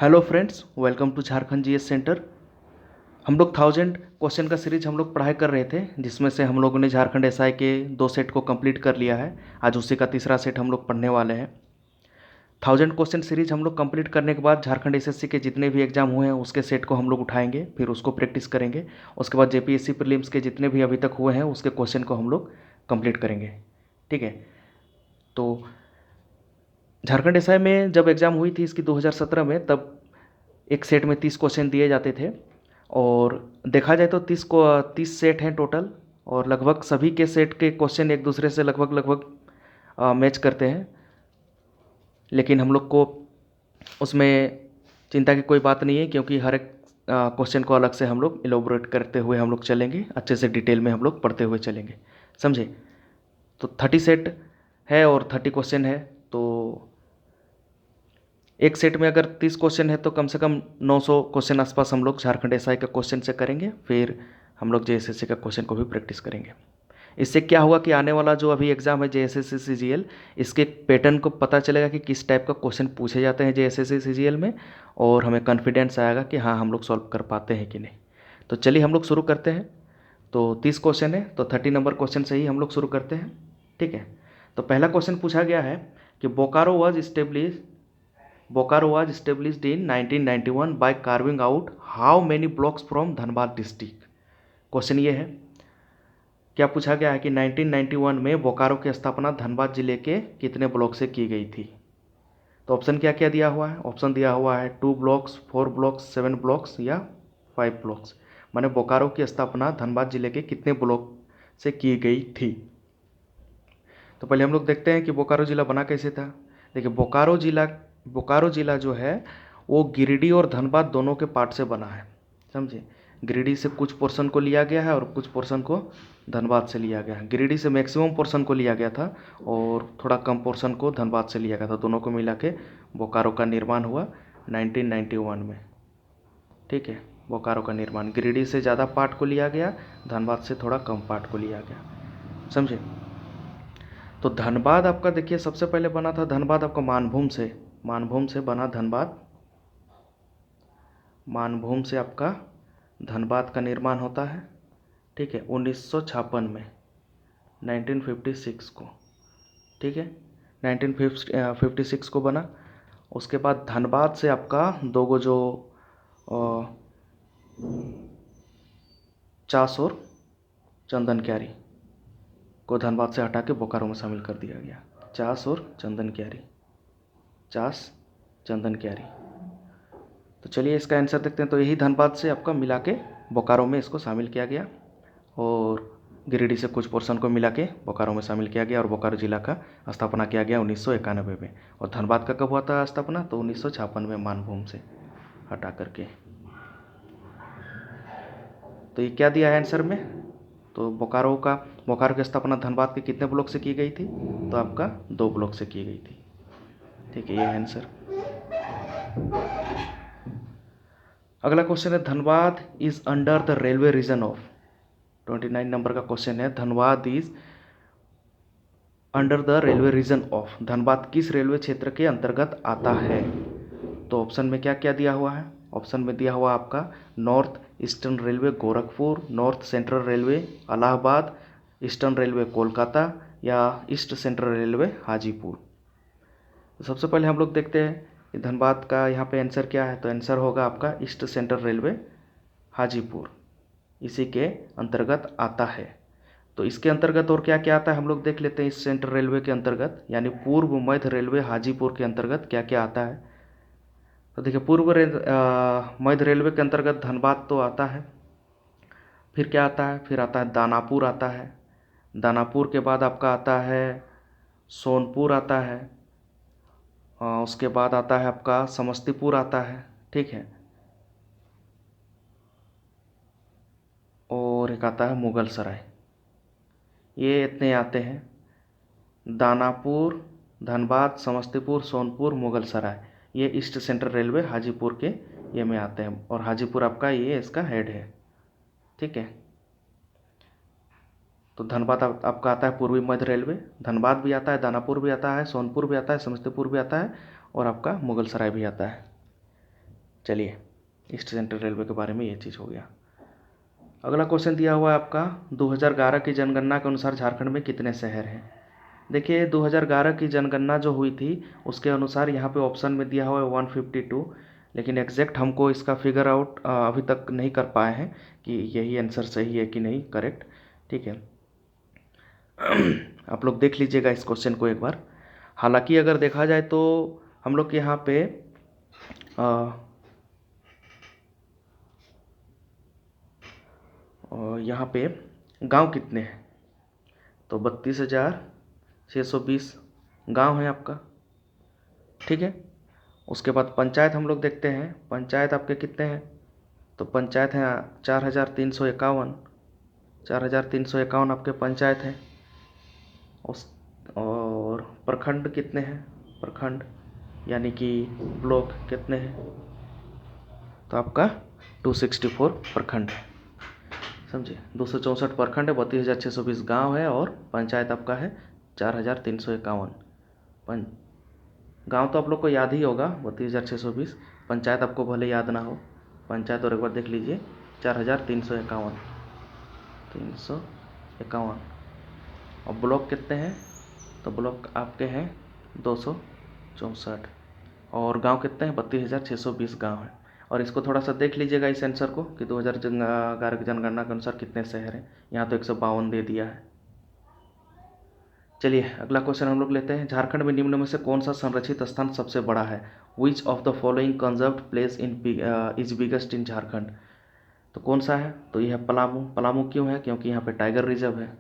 Hello friends, welcome to Jharkhand GS centre. हम लोग 1000 question का सीरीज हम लोग पढ़ाई कर रहे थे, जिसमें से हम लोगों ने झारखंड एसआई के 2 सेट को कंप्लीट कर लिया है। आज उसी का तीसरा सेट हम लोग पढ़ने वाले हैं। 1000 क्वेश्चन सीरीज हम लोग कंप्लीट करने के बाद झारखंड एसएससी के जितने भी एग्जाम हुए हैं उसके सेट को हम लोग उठाएंगे, फिर उसको प्रैक्टिस करेंगे। उसके बाद जेपीएससी प्रीलिम्स के जितने भी अभी तक हुए हैं उसके क्वेश्चन को हम लोग कंप्लीट करेंगे। ठीक है। तो झारखंड एसआई में जब एग्ज़ाम हुई थी इसकी 2017 में, तब एक सेट में 30 क्वेश्चन दिए जाते थे। और देखा जाए तो 30 सेट हैं टोटल, और लगभग सभी के सेट के क्वेश्चन एक दूसरे से लगभग लगभग मैच करते हैं। लेकिन हम लोग को उसमें चिंता की कोई बात नहीं है, क्योंकि हर एक क्वेश्चन को अलग से हम लोग एलोबरेट करते हुए हम लोग चलेंगे, अच्छे से डिटेल में हम लोग पढ़ते हुए चलेंगे। समझे? तो 30 सेट है और 30 क्वेश्चन है, तो एक सेट में अगर 30 क्वेश्चन है तो कम से कम 900 क्वेश्चन आसपास हम लोग झारखंड एसआई का क्वेश्चन से करेंगे। फिर हम लोग जेएसएससी का क्वेश्चन को भी प्रैक्टिस करेंगे। इससे क्या होगा कि आने वाला जो अभी एग्ज़ाम है जेएसएससी सीजीएल, इसके पैटर्न को पता चलेगा कि किस टाइप का क्वेश्चन पूछे जाते हैं जेएसएससी सीजीएल में, और हमें कॉन्फिडेंस आएगा कि हाँ हम लोग सॉल्व कर पाते हैं कि नहीं। तो चलिए हम लोग शुरू करते हैं। तो 30 क्वेश्चन है, तो 30 नंबर क्वेश्चन से ही हम लोग शुरू करते हैं। ठीक है। तो पहला क्वेश्चन पूछा गया है कि Bokaro was established in 1991 by carving out how many blocks from Dhanbad district. Question ये है, क्या पूछा गया है कि 1991 में बोकारो की स्थापना धनबाद जिले के कितने ब्लॉक से की गई थी। तो ऑप्शन क्या क्या दिया हुआ है? ऑप्शन दिया हुआ है 2 ब्लॉक्स, 4 ब्लॉक्स, 7 ब्लॉक्स या 5 ब्लॉक्स। माने बोकारो की स्थापना धनबाद जिले के कितने ब्लॉक से की गई थी। तो पहले हम लोग देखते हैं कि बोकारो ज़िला बना कैसे था। देखिए, बोकारो ज़िला जो है वो गिरिडीह और धनबाद दोनों के पार्ट से बना है। समझे? गिरिडीह से कुछ पोर्शन को लिया गया है और कुछ पोर्शन को धनबाद से लिया गया है। गिरिडीह से मैक्सिमम पोर्शन को लिया गया था और थोड़ा कम पोर्शन को धनबाद से लिया गया था। दोनों को मिला के बोकारो का निर्माण हुआ 1991 में। ठीक है। बोकारो का निर्माण गिरिडीह से ज़्यादा पार्ट को लिया गया, धनबाद से थोड़ा कम पार्ट को लिया गया। समझे? तो धनबाद आपका देखिए सबसे पहले बना था, धनबाद आपका मानभूम से बना धनबाद। मानभूम से आपका धनबाद का निर्माण होता है। ठीक है, 1956 में, 1956 को। ठीक है, 1956 को बना। उसके बाद धनबाद से आपका दो गो जो चास और चंदन क्यारी को धनबाद से हटा के बोकारो में शामिल कर दिया गया। चास चंदन क्यारी। तो चलिए इसका आंसर देखते हैं। तो यही धनबाद से आपका मिला के बोकारो में इसको शामिल किया गया, और गिरिडीह से कुछ पोर्शन को मिला के बोकारो में शामिल किया गया, और बोकारो जिला का स्थापना किया गया 1991 में। और धनबाद का कब हुआ था स्थापना? तो 1956 में, मानभूम से हटा करके। तो ये क्या दिया है आंसर में? तो बोकारो की स्थापना धनबाद के कितने ब्लॉक से की गई थी? तो आपका 2 ब्लॉक से की गई थी। ठीक है, ये है आंसर। अगला क्वेश्चन है, Dhanbad is under the railway region of. 29 नंबर का क्वेश्चन है, Dhanbad is under the railway region of. Dhanbad किस रेलवे क्षेत्र के अंतर्गत आता है? तो ऑप्शन में क्या क्या दिया हुआ है? ऑप्शन में दिया हुआ आपका north eastern railway Gorakhpur, north central railway Allahabad, eastern railway Kolkata, या ईस्ट सेंट्रल रेलवे हाजीपुर। तो सबसे पहले हम लोग देखते हैं कि धनबाद का यहाँ पे आंसर क्या है। तो आंसर होगा आपका ईस्ट सेंट्रल रेलवे हाजीपुर, इसी के अंतर्गत आता है। तो इसके अंतर्गत और क्या क्या आता है हम लोग देख लेते हैं। ईस्ट सेंट्रल रेलवे के अंतर्गत, यानी पूर्व मध्य रेलवे हाजीपुर के अंतर्गत क्या क्या आता है। तो देखिए, मध्य रेलवे के अंतर्गत धनबाद तो आता है। फिर क्या आता है? फिर आता है दानापुर आता है। दानापुर के बाद आपका आता है सोनपुर आता है। उसके बाद आता है आपका समस्तीपुर आता है। ठीक है, और एक आता है मुगल सराय। ये इतने आते हैं, दानापुर, धनबाद, समस्तीपुर, सोनपुर, मुगल सराय। ये ईस्ट सेंट्रल रेलवे हाजीपुर के ये में आते हैं, और हाजीपुर आपका ये इसका हेड है। ठीक है। तो धनबाद आपका आता है पूर्वी मध्य रेलवे। धनबाद भी आता है, दानापुर भी आता है, सोनपुर भी आता है, समस्तीपुर भी आता है, और आपका मुगल सराय भी आता है। चलिए, ईस्ट सेंट्रल रेलवे के बारे में ये चीज़ हो गया। अगला क्वेश्चन दिया हुआ है आपका 2011 की जनगणना के अनुसार झारखंड में कितने शहर हैं। देखिए 2011 की जनगणना जो हुई थी उसके अनुसार यहाँ पे ऑप्शन में दिया हुआ है 152, लेकिन एग्जैक्ट हमको इसका फिगर आउट अभी तक नहीं कर पाए हैं कि यही आंसर सही है कि नहीं करेक्ट। ठीक है, आप लोग देख लीजिएगा इस क्वेश्चन को एक बार। हालांकि अगर देखा जाए तो हम लोग के यहाँ पे यहाँ पे गांव कितने हैं, तो 32,620 गांव है आपका। ठीक है, उसके बाद पंचायत हम लोग देखते हैं, पंचायत आपके कितने हैं, तो पंचायत हैं 4,351, 4,351 आपके पंचायत हैं। उस और प्रखंड कितने हैं, प्रखंड यानी कि ब्लॉक कितने हैं, तो आपका 264 प्रखंड है। समझे, 264 प्रखंड है, 32,620 गाँव है और पंचायत आपका है 4,351। गांव तो आप लोग को याद ही होगा 32,620, पंचायत आपको भले याद ना हो, पंचायत और एक बार देख लीजिए 4,351, 351। और ब्लॉक कितने हैं, तो ब्लॉक आपके हैं 264 और गांव कितने हैं 32,620 गांव हैं। और इसको थोड़ा सा देख लीजिएगा इस आंसर को कि 2011 की जनगणना के अनुसार कितने शहर हैं, यहाँ तो 152 दे दिया है। चलिए अगला क्वेश्चन हम लोग लेते हैं, झारखंड में निम्न में से कौन सा संरक्षित स्थान सबसे बड़ा है। विच of the following conserved place is biggest in Jharkhand, तो कौन सा है, तो यह है पलामू। पलामू क्यों है, क्योंकि यहाँ पे टाइगर रिजर्व है,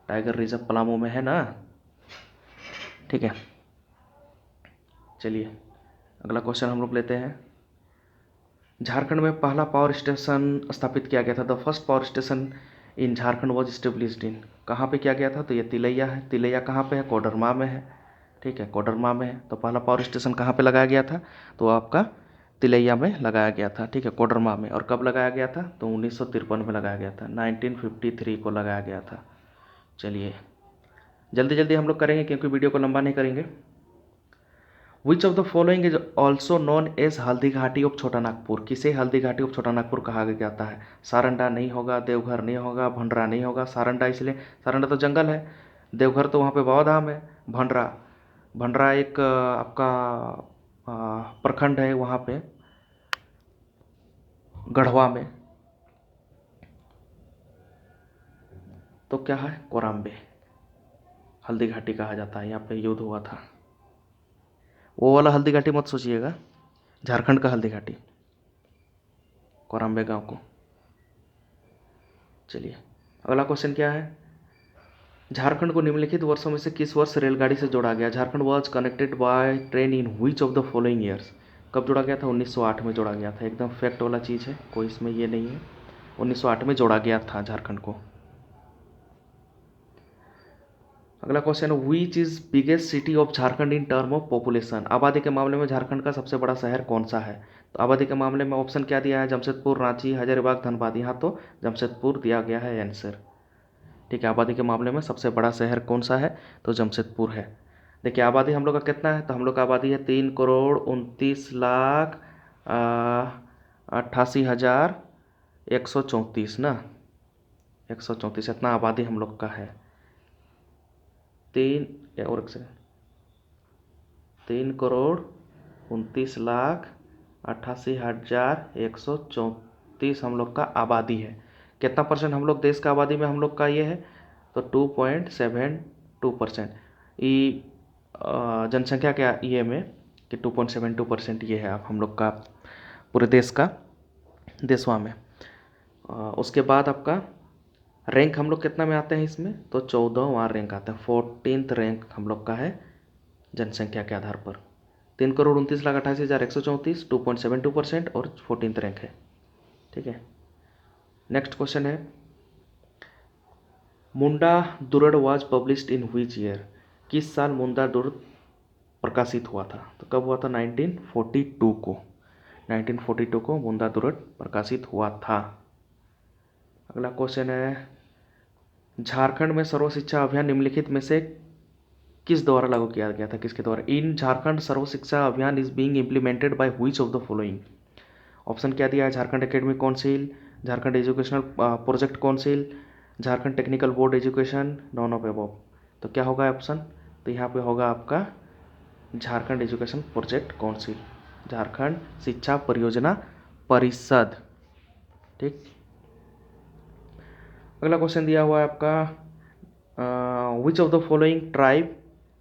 टाइगर रिजर्व पलामू में है ना। ठीक है, चलिए अगला क्वेश्चन हम लोग लेते हैं, झारखंड में पहला पावर स्टेशन स्थापित किया गया था। The first power station in Jharkhand was established in, कहाँ पे किया गया था, तो ये तिलैया है। तिलैया कहाँ पे है, कोडरमा में है। ठीक है, कोडरमा में है। तो पहला पावर स्टेशन कहाँ पे लगाया गया था, तो आपका तिलैया में लगाया गया था। ठीक है, कोडरमा में। और कब लगाया गया था, तो 1953 में लगाया गया था, 1953 को लगाया गया था। चलिए जल्दी जल्दी हम लोग करेंगे क्योंकि वीडियो को लंबा नहीं करेंगे। Which of the following is also known as Haldi Ghati of छोटा नागपुर, किसे हल्दी घाटी ऑफ छोटा नागपुर कहा जाता है। सारंडा नहीं होगा, देवघर नहीं होगा, भंडरा नहीं होगा। सारंडा इसलिए, सारंडा तो जंगल है, देवघर तो वहाँ पे बाबा धाम है। भंडरा, भंडरा एक आपका प्रखंड है वहाँ पे गढ़वा में, तो क्या है, कोराम्बे। हल्दी घाटी कहा जाता है, यहाँ पे युद्ध हुआ था। वो वाला हल्दी घाटी मत सोचिएगा, झारखंड का हल्दी घाटी, कोराम्बे गांव को। चलिए अगला क्वेश्चन क्या है, झारखंड को निम्नलिखित वर्षों में से किस वर्ष रेलगाड़ी से जोड़ा गया। Jharkhand was connected by train in which of the following years, कब जोड़ा गया था, 1908 में जोड़ा गया था। एकदम फैक्ट वाला चीज़ है, कोई इसमें ये नहीं है, 1908 में जोड़ा गया था झारखंड को। अगला question, which is biggest city of Jharkhand in term of population, आबादी के मामले में झारखंड का सबसे बड़ा शहर कौन सा है। तो आबादी के मामले में ऑप्शन क्या दिया है, जमशेदपुर, रांची, हजारीबाग, धनबाद। यहाँ तो जमशेदपुर दिया गया है आंसर। ठीक है, आबादी के मामले में सबसे बड़ा शहर कौन सा है, तो जमशेदपुर है। देखिए आबादी हम लोग का कितना है, तो हम लोग का आबादी है 3,29,88,134 ना, 134 इतना आबादी हम लोग का है। 3,29,88,134 हम लोग का आबादी है। कितना परसेंट हम लोग देश का आबादी में हम लोग का ये है, तो 2.72%। ये जनसंख्या क्या ये में कि 2.72% ये है आप हम लोग का पूरे देश का, देशवा में। उसके बाद आपका रैंक हम लोग कितना में आते हैं इसमें, तो 14वां रैंक आता है, 14th रैंक हम लोग का है जनसंख्या के आधार पर। 3,29,88,134, 2.72% और 14th रैंक है। ठीक है, नेक्स्ट क्वेश्चन है, मुंडा दुर्ड was published in which year, किस साल मुंडा दुर्ड प्रकाशित हुआ था, तो कब हुआ था, 1942 को, 1942 को मुंडा दुर्ड प्रकाशित हुआ था। अगला क्वेश्चन है, झारखंड में सर्व शिक्षा अभियान निम्नलिखित में से किस द्वारा लागू किया गया था, किसके द्वारा। इन झारखंड सर्व शिक्षा अभियान is being implemented by which of the following, option क्या दिया है, Jharkhand academic council, Jharkhand educational project council, Jharkhand technical board education, none of above. तो क्या होगा ऑप्शन, तो यहाँ पे होगा आपका Jharkhand education project council, Jharkhand शिक्षा परियोजना परिषद। ठीक, अगला क्वेश्चन दिया हुआ है आपका, which of the following tribe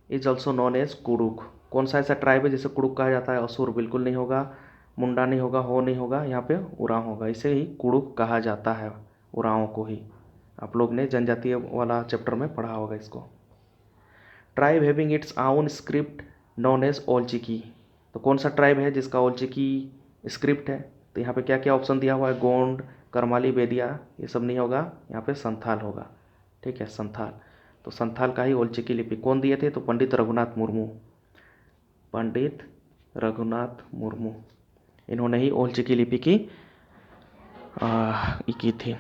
is also known as Kurukh. कौन सा ऐसा ट्राइब है जिसे कुड़ुक कहा जाता है। असुर बिल्कुल नहीं होगा, मुंडा नहीं होगा, हो नहीं होगा, यहाँ पे उरांव होगा। इसे ही कुड़ुक कहा जाता है, उरांव को ही। आप लोग ने जनजातीय वाला चैप्टर में पढ़ा होगा इसको। Tribe having its own script known as Ol Chiki. तो कौन सा ट्राइब है जिसका ओलचिकी स्क्रिप्ट है। तो यहाँ पे क्या क्या ऑप्शन दिया हुआ है, गोंड, करमाली, बेदिया, ये सब नहीं होगा, यहाँ पे संथाल होगा। ठीक है, संथाल। तो संथाल का ही ओलचिकी लिपि कौन दिए थे, तो पंडित रघुनाथ मुर्मू, पंडित रघुनाथ मुर्मू, इन्होंने ही ओलचिकी लिपि की थी।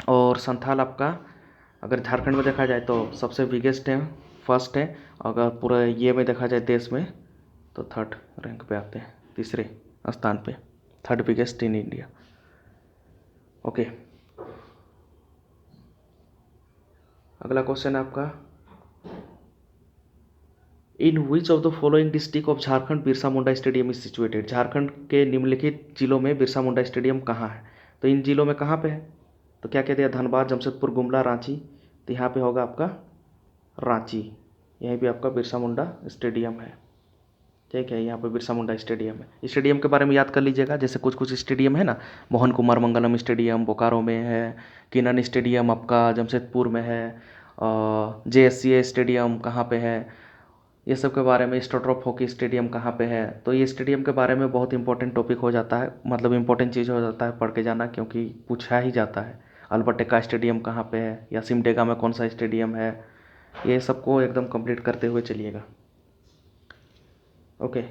और संथाल आपका अगर झारखंड में देखा जाए तो सबसे बिगेस्ट है, फर्स्ट है। अगर पूरा ये में देखा जाए देश में तो थर्ड रैंक पे आते हैं, तीसरे स्थान पे, third biggest in India. Okay, अगला क्वेश्चन है आपका, in which of the following district of Jharkhand Birsa Munda stadium is situated. Jharkhand के निम्नलिखित जिलों में बिरसा मुंडा स्टेडियम कहाँ है। तो इन जिलों में कहाँ पे है, तो क्या कहते हैं, धनबाद, जमशेदपुर, गुमला, रांची। तो यहाँ पे होगा आपका रांची, यहीं भी आपका बिरसा मुंडा स्टेडियम है। ठीक है, यहाँ पे बिरसा मुंडा स्टेडियम है। स्टेडियम के बारे में याद कर लीजिएगा, जैसे कुछ कुछ स्टेडियम है ना, मोहन कुमार मंगलम स्टेडियम बोकारो में है, किनन स्टेडियम आपका जमशेदपुर में है, JSCA स्टेडियम कहाँ पे है, ये सब के बारे में, स्टोट्रॉप हॉकी स्टेडियम कहाँ पे है। तो ये स्टेडियम के बारे में बहुत इंपॉर्टेंट टॉपिक हो जाता है, मतलब इंपॉर्टेंट चीज़ हो जाता है, पढ़ के जाना, क्योंकि पूछा ही जाता है। अल्बर्ट एक्का स्टेडियम कहाँ पे है, या सिमडेगा में कौन सा स्टेडियम है, ये सबको एकदम कंप्लीट करते हुए चलिएगा। ओके,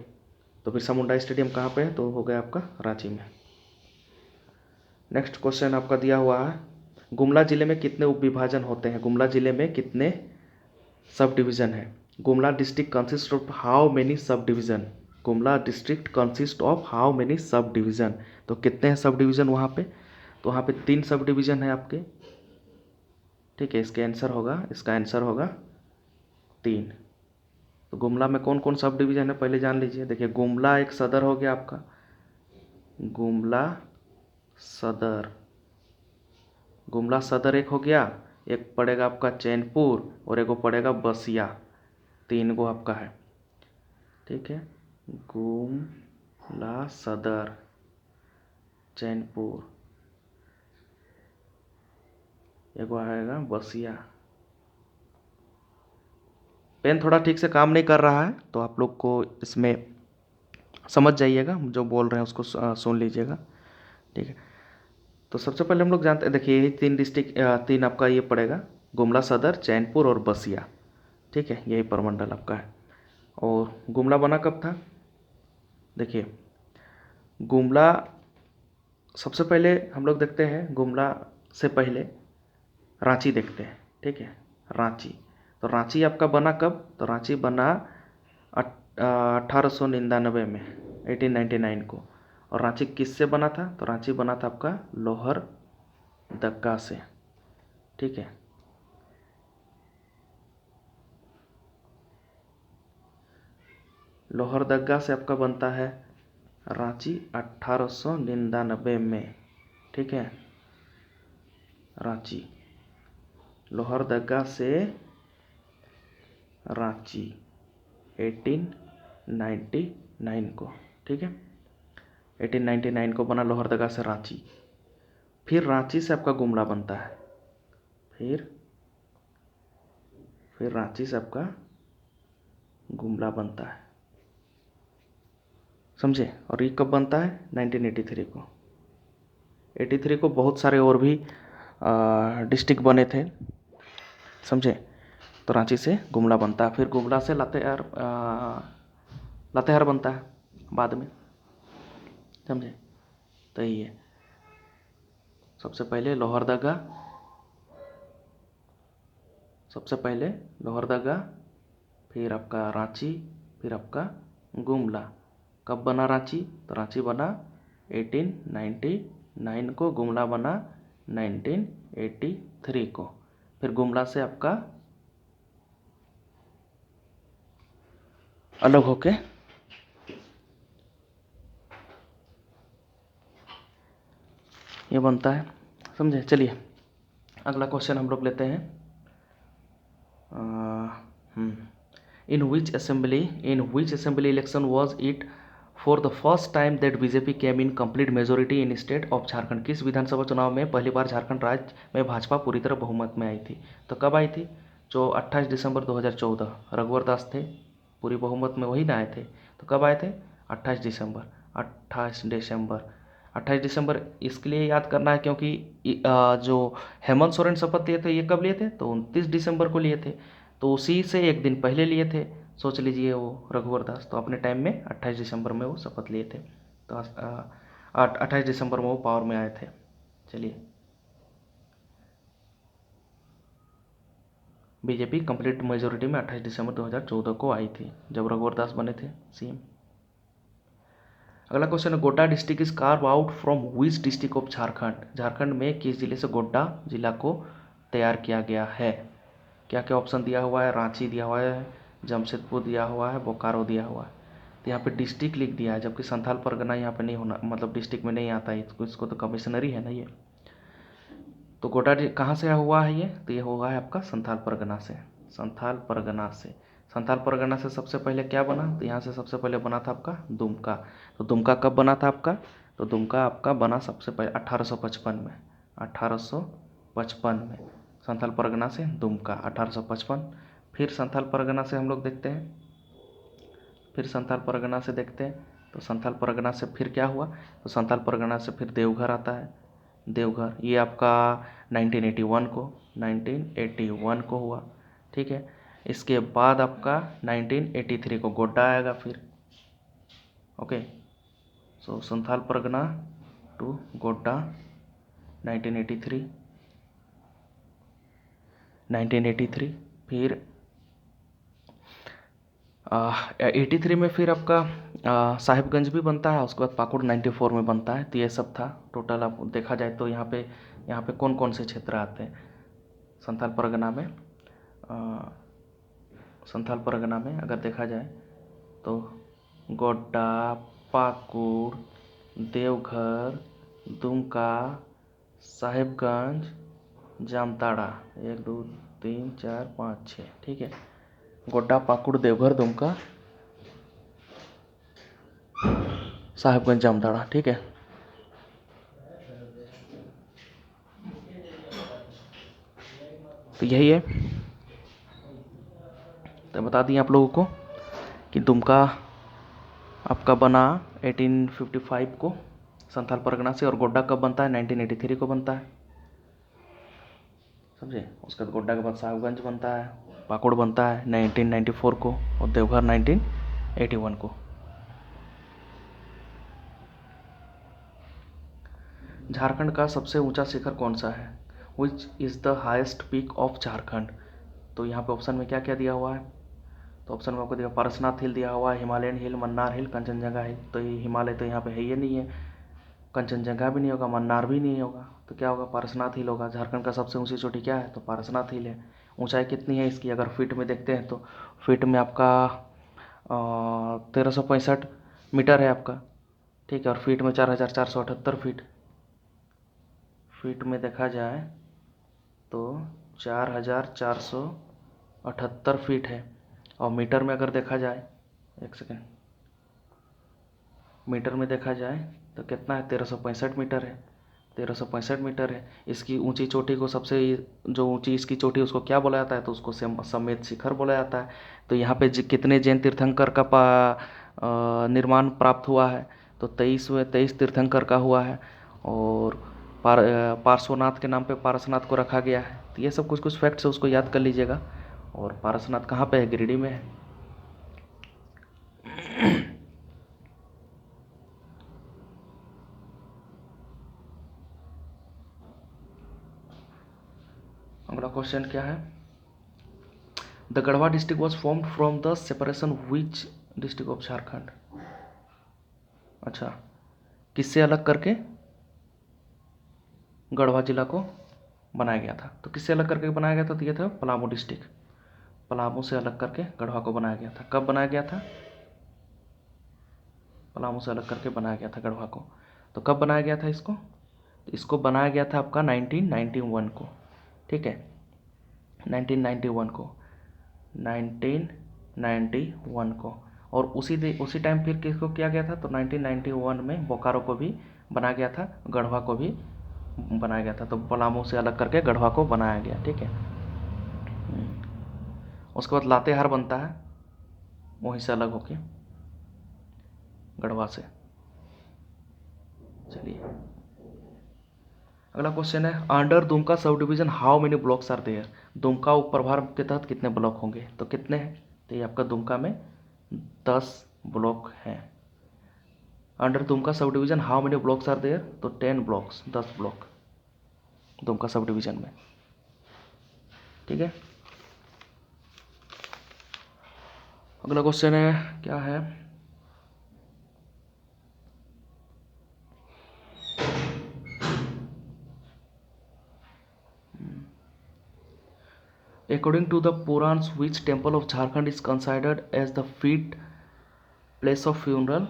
तो बिरसा मुंडा स्टेडियम कहाँ पे है, तो हो गया आपका रांची में। नेक्स्ट क्वेश्चन आपका दिया हुआ है, गुमला जिले में कितने उप विभाजन होते हैं। गुमला जिले में कितने सब डिवीज़न है। Gumla district consist of how many sub division. Gumla district consist of how many sub division. तो कितने हैं सब डिवीज़न वहाँ पे, तो वहाँ पे 3 सब डिवीज़न है आपके। ठीक है, इसका आंसर होगा 3। तो गुमला में कौन कौन सब डिवीज़न है पहले जान लीजिए। देखिए, गुमला एक सदर हो गया आपका, गुमला सदर, गुमला सदर एक हो गया, एक पड़ेगा आपका चैनपुर और एक पड़ेगा बसिया, 3 गो आपका है। ठीक है, गुमला सदर, चैनपुर, एक आएगा बसिया। पेन थोड़ा ठीक से काम नहीं कर रहा है, तो आप लोग को इसमें समझ जाइएगा, जो बोल रहे हैं उसको सुन लीजिएगा। ठीक है, तो सबसे पहले हम लोग जानते हैं, देखिए यही 3 डिस्ट्रिक्ट, 3 आपका ये पड़ेगा, गुमला सदर, चैनपुर और बसिया। ठीक है, यही प्रमंडल आपका है। और गुमला बना कब था, देखिए गुमला सबसे पहले हम लोग देखते हैं, गुमला से पहले रांची देखते हैं। ठीक है, रांची, तो रांची आपका बना कब, तो रांची बना 1899 में, 1899 को। और रांची किससे बना था, तो रांची बना था आपका लोहर दक्का से। ठीक है, लोहर दग्गा से आपका बनता है रांची 1899 में। ठीक है, रांची, लोहरदगा से रांची 1899 को। ठीक है, 1899 को बना लोहरदगा से रांची। फिर रांची से आपका गुमला बनता है, फिर रांची से आपका गुमला बनता है, समझे। और ये कब बनता है, 1983 को। 83 को बहुत सारे और भी डिस्ट्रिक्ट बने थे, समझे। तो रांची से गुमला बनता है, फिर गुमला से लातेहार बनता है बाद में, समझे। तो ये सबसे पहले लोहरदगा, फिर आपका रांची, फिर आपका गुमला, कब बना रांची? तो रांची बना 1899 को, गुमला बना 1983 को। फिर गुमला से आपका अलग होके ये बनता है, समझे? चलिए अगला क्वेश्चन हम लोग लेते हैं। In which assembly election was it for the first time that BJP came in complete majority in state of Jharkhand? किस विधानसभा चुनाव में पहली बार झारखंड राज्य में भाजपा पूरी तरह बहुमत में आई थी? तो कब आई थी? जो 28 दिसंबर 2014, रघुवर दास थे पूरी बहुमत में, वही ना आए थे। तो कब आए थे? 28 दिसंबर। 28 दिसंबर इसके लिए याद करना है क्योंकि जो हेमंत सोरेन शपथ लिए थे ये कब लिए थे? तो 29 दिसंबर को लिए थे, तो उसी से एक दिन पहले लिए थे। सोच लीजिए वो रघुवर दास तो अपने टाइम में 28 दिसंबर में वो शपथ लिए थे, तो 28 दिसंबर में वो पावर में आए थे। चलिए, बीजेपी कंप्लीट मेजोरिटी में 28 दिसंबर 2014 को आई थी, जब रघुवर दास बने थे सीएम। अगला क्वेश्चन है, Godda district is carve out from which district of Jharkhand? Jharkhand में किस जिले से गोड्डा जिला को तैयार किया गया है? क्या क्या ऑप्शन दिया हुआ है? रांची दिया हुआ है, जमशेदपुर दिया हुआ है, बोकारो दिया हुआ है। तो यहाँ पे डिस्ट्रिक्ट लिख दिया है, जबकि संथाल परगना यहाँ पे नहीं होना, मतलब डिस्ट्रिक्ट में नहीं आता है, इसको तो कमिश्नरी है ना ये। तो गोड्डा कहाँ से हुआ है ये? तो ये हुआ है आपका संथाल परगना से। संथाल परगना से, संथाल परगना से सबसे पहले क्या बना? तो यहाँ से सबसे पहले बना था आपका दुमका। तो दुमका कब बना था आपका? तो दुमका आपका बना सबसे पहले 1855 में। 1855 में संथाल परगना से दुमका 1855। फिर संथाल परगना से हम लोग देखते हैं, फिर संथाल परगना से देखते हैं, तो संथाल परगना से फिर क्या हुआ? तो संथाल परगना से फिर देवघर आता है। देवघर ये आपका 1981 को हुआ, ठीक है। इसके बाद आपका 1983 को गोड्डा आएगा फिर, okay. So Santhal Pargana to Godda 1983। फिर 83 में फिर आपका साहिबगंज भी बनता है, उसके बाद पाकुड़ 94 में बनता है। तो ये सब था टोटल। आप देखा जाए तो यहाँ पे कौन कौन से क्षेत्र आते हैं संथाल परगना में? संथाल परगना में अगर देखा जाए तो गोड्डा, पाकुड़, देवघर, दुमका, साहिबगंज, जामताड़ा, 1 2 3 4 5 6, ठीक है। गोड्डा, पाकुड़, देवघर, दुमका, साहिबगंज, जामताड़ा, ठीक है। तो यही है, तो बता दिए आप लोगों को कि दुमका आपका बना 1855 को संथाल परगना से, और गोड्डा कब बनता है? 1983 को बनता है, समझे। उसके बाद गोड्डा के बाद साहिबगंज बनता है, पाकुड़ बनता है 1994 को, और देवघर 1981 को। झारखंड का सबसे ऊंचा शिखर कौन सा है? Which is the highest peak of Jharkhand? तो यहाँ पे ऑप्शन में क्या क्या दिया हुआ है? तो ऑप्शन में आपको दिया पारसनाथ हिल दिया हुआ है, हिमालयन हिल, मन्नार हिल, कंचनजंगा हिल। तो ये हिमालय तो यहाँ पे है ही नहीं है, कंचनजंगा भी नहीं होगा, मन्नार भी नहीं होगा, तो क्या होगा? पारसनाथ हिल होगा। झारखंड का सबसे ऊंची चोटी क्या है? तो पारसनाथ हिल है। ऊंचाई कितनी है इसकी अगर फीट में देखते हैं तो फीट में आपका 1365 मीटर है आपका, ठीक है। और फीट में 4478 फीट, फीट में देखा जाए तो 4478 फीट है। और मीटर में अगर देखा जाए, एक सेकेंड, मीटर में देखा जाए तो कितना है? 1365 मीटर है, 1365 मीटर है। इसकी ऊंची चोटी को, सबसे जो ऊंची इसकी चोटी उसको क्या बोला जाता है? तो उसको समेत शिखर बोला जाता है। तो यहाँ पे कितने जैन तीर्थंकर का निर्माण प्राप्त हुआ है? तो 23 तीर्थंकर का हुआ है। और पार्श्वनाथ के नाम पे पारसनाथ को रखा गया है। तो ये सब कुछ कुछ फैक्ट्स है, उसको याद कर लीजिएगा। और पारसनाथ कहाँ पे है? गिरिडीह में है। अगला क्वेश्चन क्या है? The Garhwa district was formed from the separation which district of Jharkhand? अच्छा, किससे अलग करके? गढ़वा जिला को बनाया गया था। तो किससे अलग करके बनाया गया था? तो ये था पलामू डिस्ट्रिक्ट, पलामू से अलग करके गढ़वा को बनाया गया था। कब बनाया गया था? पलामू से अलग करके बनाया गया था गढ़वा को। तो कब बनाया गया था इसको? तो इसको बनाया गया था आपका 1991 को, ठीक है, 1991 को, 1991 को। और उसी टाइम फिर किसको किया गया था? तो 1991 में बोकारो को भी बनाया गया था, गढ़वा को भी बनाया गया था। तो पलामू से अलग करके गढ़वा को बनाया गया, ठीक है। उसके बाद लातेहार बनता है वहीं से अलग होके, गढ़वा से। चलिए अगला क्वेश्चन है, under Dumka sub division how many blocks are there? Dumka उप प्रभाग के तहत कितने ब्लॉक होंगे? तो कितने हैं? तो ये आपका दुमका में 10 ब्लॉक हैं। Under Dumka sub division how many blocks are there? तो 10 blocks, 10 block Dumka sub division में, ठीक है। अगला क्वेश्चन है, क्या है? According to the Purans, which temple of Jharkhand is considered as the fit place of funeral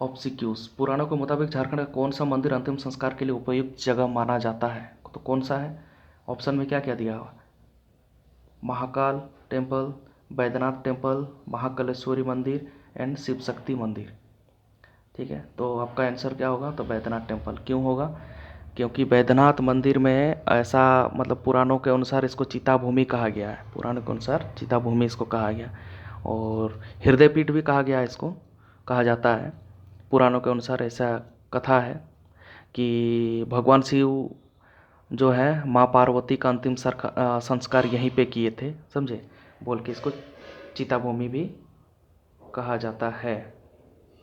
obsequies? पुराणों के मुताबिक झारखंड का कौन सा मंदिर अंतिम संस्कार के लिए उपयुक्त जगह माना जाता है? तो कौन सा है? ऑप्शन में क्या क्या दिया हुआ? महाकाल टेम्पल, बैद्यनाथ टेम्पल, महाकालेश्वरी मंदिर एंड शिव शक्ति मंदिर, ठीक है। तो आपका आंसर क्या होगा? तो बैद्यनाथ टेम्पल। क्यों होगा? क्योंकि बैद्यनाथ मंदिर में ऐसा, मतलब पुराणों के अनुसार इसको चिता भूमि कहा गया है, पुराणों के अनुसार चिता भूमि इसको कहा गया, और हृदय पीठ भी कहा गया है, इसको कहा जाता है। पुराणों के अनुसार ऐसा कथा है कि भगवान शिव जो है माँ पार्वती का अंतिम संस्कार यहीं पे किए थे, समझे, बोल के इसको चिता भूमि भी कहा जाता है।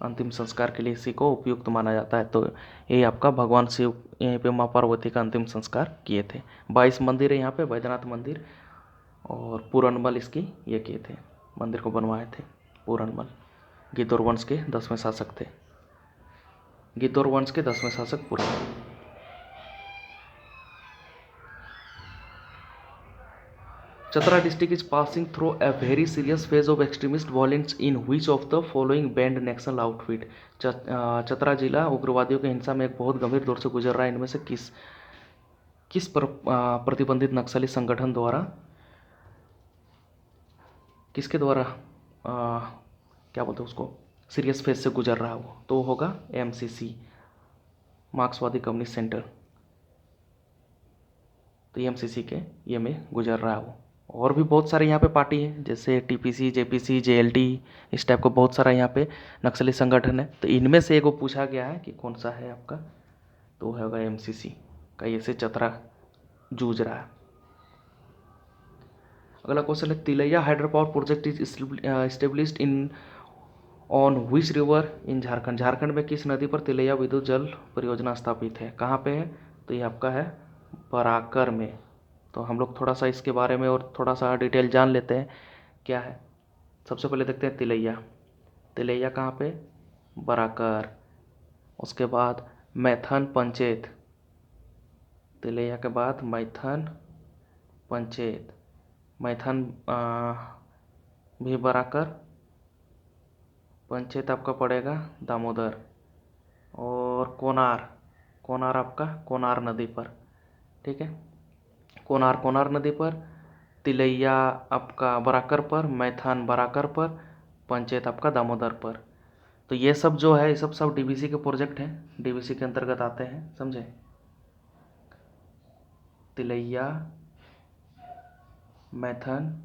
अंतिम संस्कार के लिए इसी को उपयुक्त माना जाता है। तो ये आपका भगवान शिव यहीं पे माँ पार्वती का अंतिम संस्कार किए थे। 22 मंदिर है यहाँ पे, बैद्यनाथ मंदिर, और पूरनमल इसकी ये किए थे, मंदिर को बनवाए थे पूरनमल। गिद्धौर वंश के 10वें शासक थे, गिद्धौर वंश के 10वें शासक Puranmal. Chatra district is passing through a very serious phase of extremist violence in which of the following banned national outfit? Chatra जिला उग्रवादियों की हिंसा में एक बहुत गंभीर दौर से गुजर रहा है। इनमें से किस प्रतिबंधित नक्सली संगठन द्वारा, किसके द्वारा क्या बोलते हैं उसको, सीरियस फेज से गुजर रहा है वो? तो होगा एमसीसी, मार्क्सवादी कम्युनिस्ट सेंटर। तो एमसीसी के ये में गुजर रहा है वो। और भी बहुत सारे यहाँ पे पार्टी हैं, जैसे टीपीसी, जेपीसी, जेएलटी, इस टाइप का बहुत सारा यहाँ पे नक्सली संगठन है। तो इनमें से एक को पूछा गया है कि कौन सा है आपका, तो होगा एमसीसी का, ये से चतरा जूझ रहा है। अगला क्वेश्चन है, Tilaiya hydro power project is established in on which river in Jharkhand? Jharkhand में किस नदी पर तिलैया विद्युत जल परियोजना स्थापित है? कहाँ पे है? तो ये आपका है बराकर में। तो हम लोग थोड़ा सा इसके बारे में और थोड़ा सा डिटेल जान लेते हैं, क्या है। सबसे पहले देखते हैं तिलैया। तिलैया कहाँ पे? बराकर। उसके बाद मैथन पंचेत, तिलैया के बाद मैथन पंचेत, मैथन भी बराकर, पंचेत आपका पड़ेगा दामोदर, और कोनार, कोनार आपका कोनार नदी पर, ठीक है। कोनार नदी पर, तिलैया आपका बराकर पर, मैथान बराकर पर, पंचेत आपका दामोदर पर। तो ये सब जो है, ये सब डीवीसी के प्रोजेक्ट हैं, डीवीसी के अंतर्गत आते हैं, समझे। तिलैया, मैथन,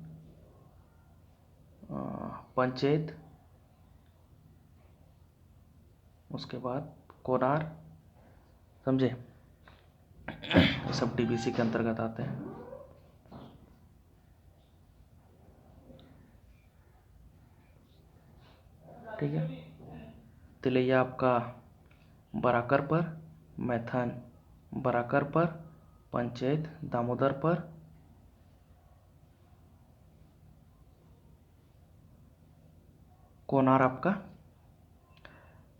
पंचेत, उसके बाद कोनार, समझे, ये सब डीवीसी के अंतर्गत आते हैं। ठीक है, तिलैया आपका बराकर पर, मैथन बराकर पर, पंचेत दामोदर पर, कोनार आपका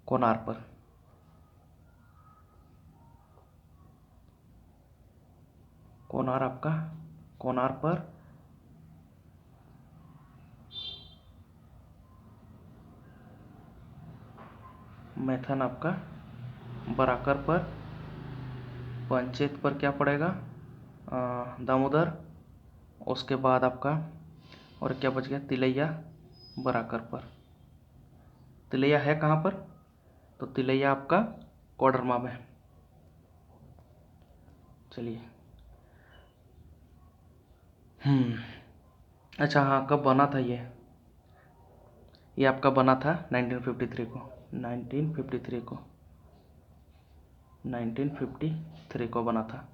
कोनार पर। कोनार आपका कोनार पर, मैथन आपका बराकर पर, पंचेत पर क्या पड़ेगा, दामोदर, उसके बाद आपका और क्या बच गया, तिलैया बराकर पर। तिलैया है कहाँ पर, तो तिलैया आपका कोडरमा में। चलिए अच्छा हाँ, कब बना था ये आपका बना था 1953 को, 1953 को बना था।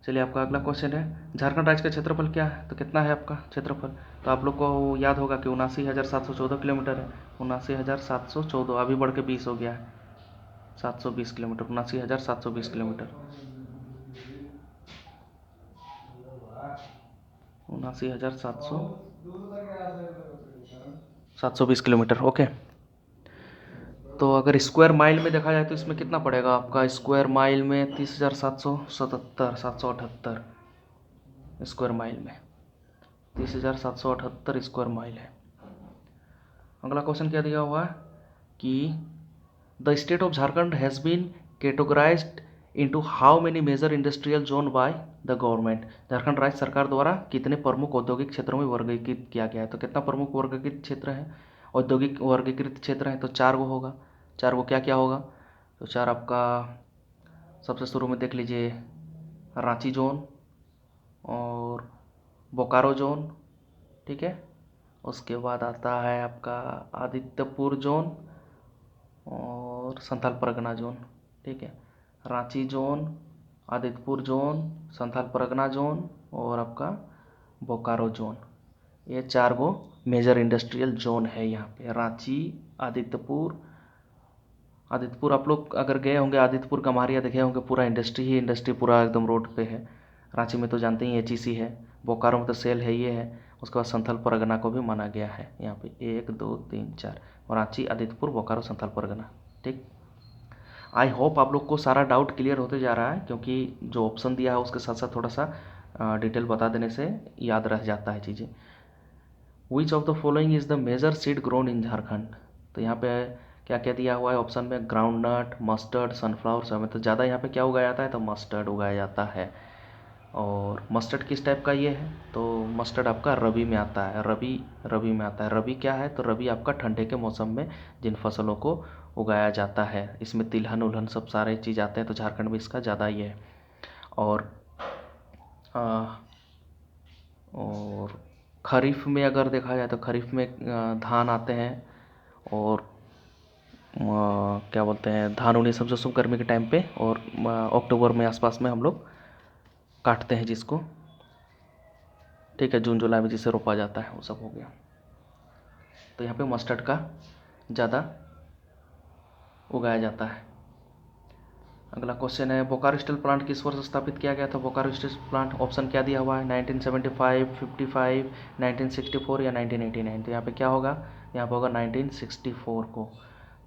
चलिए आपका अगला क्वेश्चन है, झारखंड राज्य का क्षेत्रफल क्या है, तो कितना है आपका क्षेत्रफल, तो आप लोग को याद होगा कि 79,714 किलोमीटर है। 79,714, अभी बढ़ के 20 हो गया है, 720 किलोमीटर, 79,720 किलोमीटर, 79,720 किलोमीटर। ओके, तो अगर स्क्वायर माइल में देखा जाए तो इसमें कितना पड़ेगा आपका, स्क्वायर माइल में 30,777, 778 स्क्वायर माइल में, 30,778 स्क्वायर माइल है। अगला क्वेश्चन क्या दिया हुआ है कि the state of Jharkhand has been categorised into how many major industrial zone by the government. Jharkhand राज्य सरकार द्वारा कितने प्रमुख औद्योगिक क्षेत्रों में वर्गीकृत किया गया है, तो कितना प्रमुख वर्गीकृत क्षेत्र है, औद्योगिक वर्गीकृत क्षेत्र है, तो 4 गो होगा। 4 गो क्या क्या होगा, तो 4 आपका सबसे शुरू में देख लीजिए, रांची जोन और बोकारो जोन, ठीक है। उसके बाद आता है आपका आदित्यपुर जोन और संथाल परगना जोन, ठीक है। Ranchi zone, Adityapur zone, Santhal Pargana zone और आपका बोकारो जोन, ये 4 गो मेजर इंडस्ट्रियल जोन है यहाँ पे। रांची, आदित्यपुर आप लोग अगर गए होंगे, आदित्यपुर गम्हरिया देखे होंगे, पूरा इंडस्ट्री ही इंडस्ट्री, पूरा एकदम रोड पे है। रांची में तो जानते ही एचईसी है, बोकारो में तो सेल है, ये है। उसके बाद संथाल परगना को भी माना गया है यहाँ पे, 1 2 3 4, रांची, आदित्यपुर, बोकारो, संथाल परगना, ठीक। आई होप आप लोग को सारा डाउट क्लियर होते जा रहा है, क्योंकि जो ऑप्शन दिया है उसके साथ साथ थोड़ा सा डिटेल बता देने से याद रह जाता है चीज़ें। Which of the following is the major seed grown in Jharkhand, तो यहाँ पे क्या क्या दिया हुआ है ऑप्शन में, ग्राउंड नट, मस्टर्ड, सनफ्लावर, सब में तो ज़्यादा यहाँ पे क्या उगाया जाता है, तो मस्टर्ड उगाया जाता है। और मस्टर्ड किस टाइप का ये है, तो मस्टर्ड आपका रबी में आता है, रबी में आता है। रबी क्या है, तो रबी आपका ठंडे के मौसम में जिन फसलों को उगाया जाता है, इसमें तिलहन उलहन सब सारे चीज़ आते हैं, तो झारखंड में इसका ज़्यादा ये है। और खरीफ में अगर देखा जाए तो खरीफ में धान आते हैं, और क्या बोलते हैं, धान उन्हें सब जो गर्मी के टाइम पे, और अक्टूबर में आसपास में हम लोग काटते हैं जिसको, ठीक है, जून जुलाई में जिसे रोपा जाता है वो सब हो गया। तो यहाँ पे मस्टर्ड का ज़्यादा उगाया जाता है। अगला क्वेश्चन है, बोकारो स्टील प्लांट किस वर्ष स्थापित किया गया था। बोकारो स्टील प्लांट ऑप्शन क्या दिया हुआ है, 1975, 55, 1964 या 1989, तो यहाँ पे क्या होगा, यहाँ पे होगा 1964 को।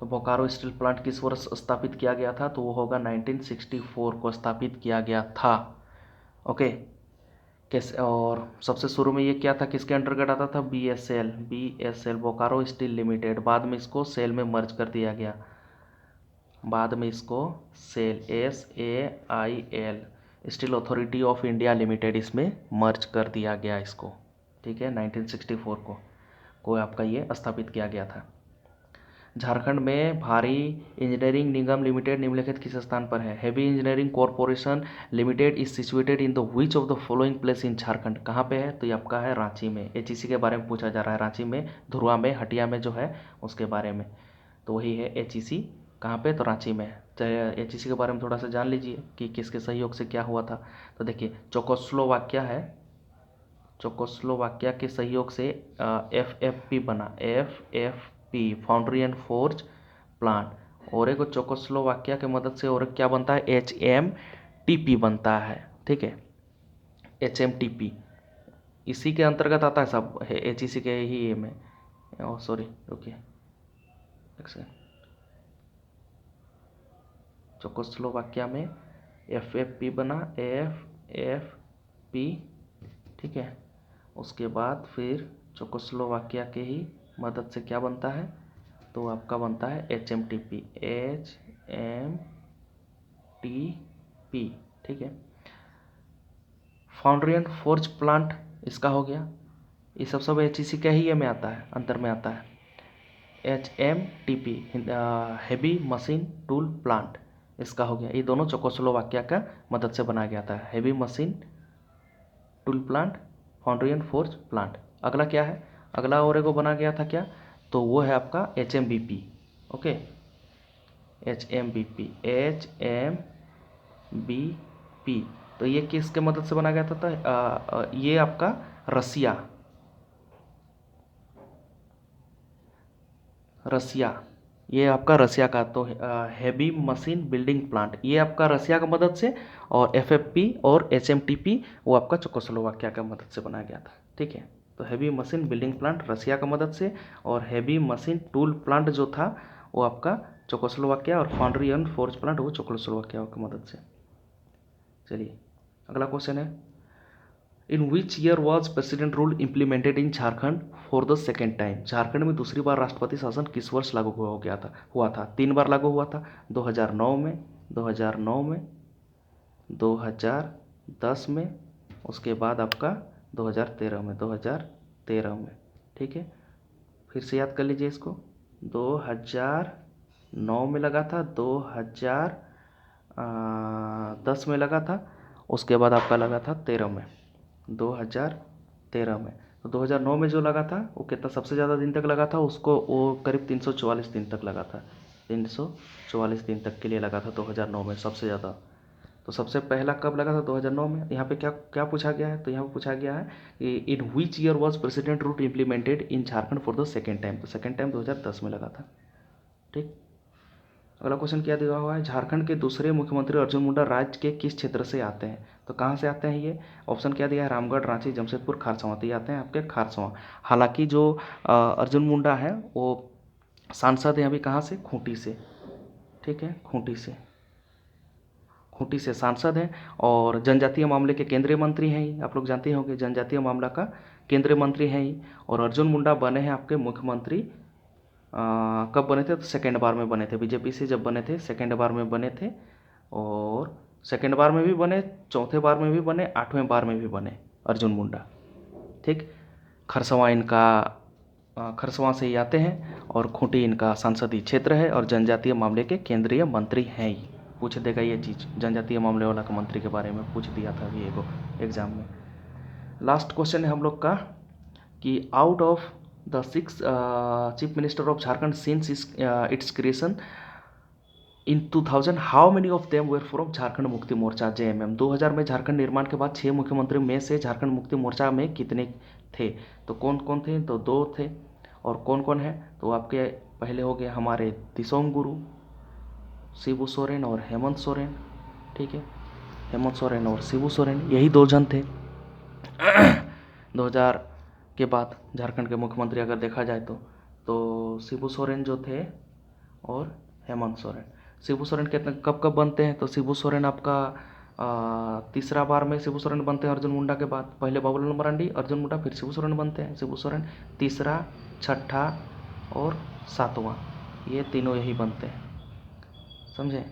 तो बोकारो स्टील प्लांट किस वर्ष स्थापित किया गया था, तो वो होगा 1964 को स्थापित किया गया था। ओके, कैसे, और सबसे शुरू में ये क्या था, किसके अंतर्गत आता था, BSL बोकारो स्टील लिमिटेड। बाद में इसको सेल में मर्ज कर दिया गया, बाद में इसको SAIL, SAIL, steel authority of India limited, इसमें मर्ज कर दिया गया इसको, ठीक है। 1964 को आपका ये स्थापित किया गया था। झारखंड में भारी इंजीनियरिंग निगम लिमिटेड निम्नलिखित किस स्थान पर है। Heavy engineering corporation limited is situated in the which of the following place in Jharkhand, कहाँ पे है, तो ये आपका है रांची में। HEC के बारे में पूछा जा रहा है, रांची में, धुरवा में, हटिया में जो है उसके बारे में, तो वही है HEC, कहाँ पे, तो रांची में है। चाहे HEC के बारे में थोड़ा सा जान लीजिए कि किसके सहयोग से क्या हुआ था। तो देखिए, चेकोस्लोवाकिया है, चेकोस्लोवाकिया के सहयोग से FFP बना, FFP, foundry and forge plant, और एक चेकोस्लोवाकिया की मदद से और क्या बनता है, HMTP बनता है, ठीक है, HMTP इसी के अंतर्गत आता है, सब है HEC के ही में। सॉरी रुकिए एक सेकंड, चेकोस्लोवाकिया में FFP बना, FFP, ठीक है। उसके बाद फिर चेकोस्लोवाकिया के ही मदद से क्या बनता है, तो आपका बनता है HMTP, HMTP, ठीक है। फाउंड्री एंड फोर्ज प्लांट इसका हो गया, ये सब HEC का ही ये में आता है, अंतर में आता है। HMTP heavy machine tool plant इसका हो गया, ये दोनों चेकोस्लोवाकिया का मदद से बनाया गया था, heavy machine tool plant, foundry and forge plant. अगला क्या है, अगला और एगो बना गया था क्या, तो वो है आपका HMBP, ओके, HMBP, HMBP। तो ये किसके मदद से बना गया था, ये आपका रसिया, ये आपका रसिया का, तो हैवी मशीन बिल्डिंग प्लांट ये आपका रसिया का मदद से, और FFP और HMTP वो आपका चेकोस्लोवाकिया का मदद से बनाया गया था, ठीक है। तो हैवी मशीन बिल्डिंग प्लांट रसिया का मदद से, और हैवी मशीन टूल प्लांट जो था वो आपका चेकोस्लोवाकिया, और फाउंड्री एंड फोर्ज प्लांट वो चेकोस्लोवाकिया की मदद से। चलिए अगला क्वेश्चन है, in which year was president rule implemented in Jharkhand for the second time, Jharkhand में दूसरी बार राष्ट्रपति शासन किस वर्ष लागू हुआ था, 3 बार लागू हुआ था, 2009 में, 2009 में, 2010 में, उसके बाद आपका 2013 में, 2013 में, ठीक है। फिर से याद कर लीजिए इसको, 2009 में लगा था, 2010 में लगा था, उसके बाद आपका लगा था 13 में, 2013 में। तो 2009 में जो लगा था वो कितना सबसे ज़्यादा दिन तक लगा था, उसको वो करीब 344 दिन तक लगा था, 344 दिन तक के लिए लगा था 2009 में सबसे ज़्यादा। तो सबसे पहला कब लगा था, 2009 में। यहाँ पे क्या क्या पूछा गया है, तो यहाँ पे पूछा गया है कि in which year was president rule implemented in Jharkhand for the second time, तो सेकेंड टाइम 2010 में लगा था, ठीक। अगला क्वेश्चन क्या दिया हुआ है, झारखंड के दूसरे मुख्यमंत्री अर्जुन मुंडा राज्य के किस क्षेत्र से आते हैं, तो कहाँ से आते हैं ये, ऑप्शन क्या दिया है, रामगढ़, रांची, जमशेदपुर, खारसवां, तो ये आते हैं आपके खारसवां। हालांकि जो अर्जुन मुंडा है वो सांसद हैं अभी कहाँ से, खूंटी से, ठीक है, खूंटी से सांसद हैं, और जनजातीय मामले के केंद्रीय मंत्री हैं ही, आप लोग जानते ही होंगे जनजातीय मामला का केंद्रीय मंत्री हैं ही। और अर्जुन मुंडा बने हैं आपके मुख्यमंत्री कब बने थे, तो सेकेंड बार में बने थे, बीजेपी से जब बने थे सेकेंड बार में बने थे, और सेकेंड बार में भी बने, चौथे बार में भी बने, 8वें बार में भी बने अर्जुन मुंडा, ठीक। खरसवां से ही आते हैं, और खूंटी इनका संसदीय क्षेत्र है, और जनजातीय मामले के केंद्रीय मंत्री हैं ही। पूछ देगा ये चीज़, जनजातीय मामले वाला का मंत्री के बारे में पूछ दिया था अभी एग्जाम में। लास्ट क्वेश्चन है हम लोग का कि out of the 6 chief minister of Jharkhand since it's creation in 2000 how many of them were from Jharkhand Mukti Morcha JMM। 2000 में झारखंड निर्माण के बाद 6 मुख्यमंत्री में से झारखंड मुक्ति मोर्चा में कितने थे, तो कौन कौन थे, तो 2 थे। और कौन कौन है, तो आपके पहले हो गए हमारे दिसोम गुरु, शिबू सोरेन और हेमंत सोरेन, ठीक है, हेमंत सोरेन और शिबू सोरेन, यही 2 जन थे 2000 के बाद झारखंड के मुख्यमंत्री अगर देखा जाए तो शिबू सोरेन जो थे और हेमंत सोरेन। शिबू सोरेन कितने कब कब बनते हैं, तो शिबू सोरेन आपका तीसरा बार में शिबू सोरेन बनते हैं अर्जुन मुंडा के बाद, पहले बाबूलाल मरांडी, अर्जुन मुंडा, फिर शिबू सोरेन बनते हैं। शिबू सोरेन तीसरा, छठा और 7वां, ये तीनों यही बनते हैं, समझे।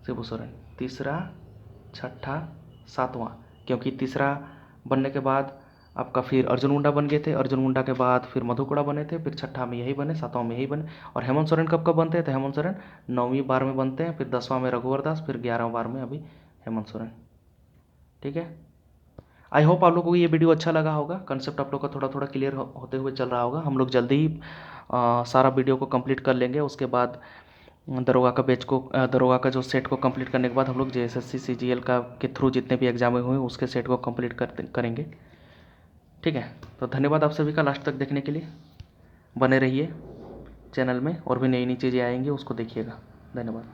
शिबू सोरेन तीसरा, छठा, 7वां, क्योंकि तीसरा बनने के बाद आपका फिर अर्जुन मुंडा बन गए थे, अर्जुन मुंडा के बाद फिर मधुकोड़ा बने थे, फिर छठा में यही बने, 7वां में यही बने। और हेमंत सोरेन कब कब बनते हैं, तो हेमंत सोरेन 9वीं बार में बनते हैं, फिर 10वां में रघुवर दास, फिर 11वां बार में अभी हेमंत सोरेन, ठीक है। आई होप आप लोगों को ये वीडियो अच्छा लगा होगा, कंसेप्ट आप लोग का थोड़ा थोड़ा क्लियर होते हुए चल रहा होगा। हम लोग जल्दी ही सारा वीडियो को कंप्लीट कर लेंगे, उसके बाद दरोगा का जो सेट को कंप्लीट करने के बाद हम लोग JSSC CGL का के थ्रू जितने भी एग्जाम हुए उसके सेट को कंप्लीट करेंगे, ठीक है। तो धन्यवाद आप सभी का लास्ट तक देखने के लिए, बने रहिए चैनल में, और भी नई नई चीज़ें आएंगी उसको देखिएगा। धन्यवाद।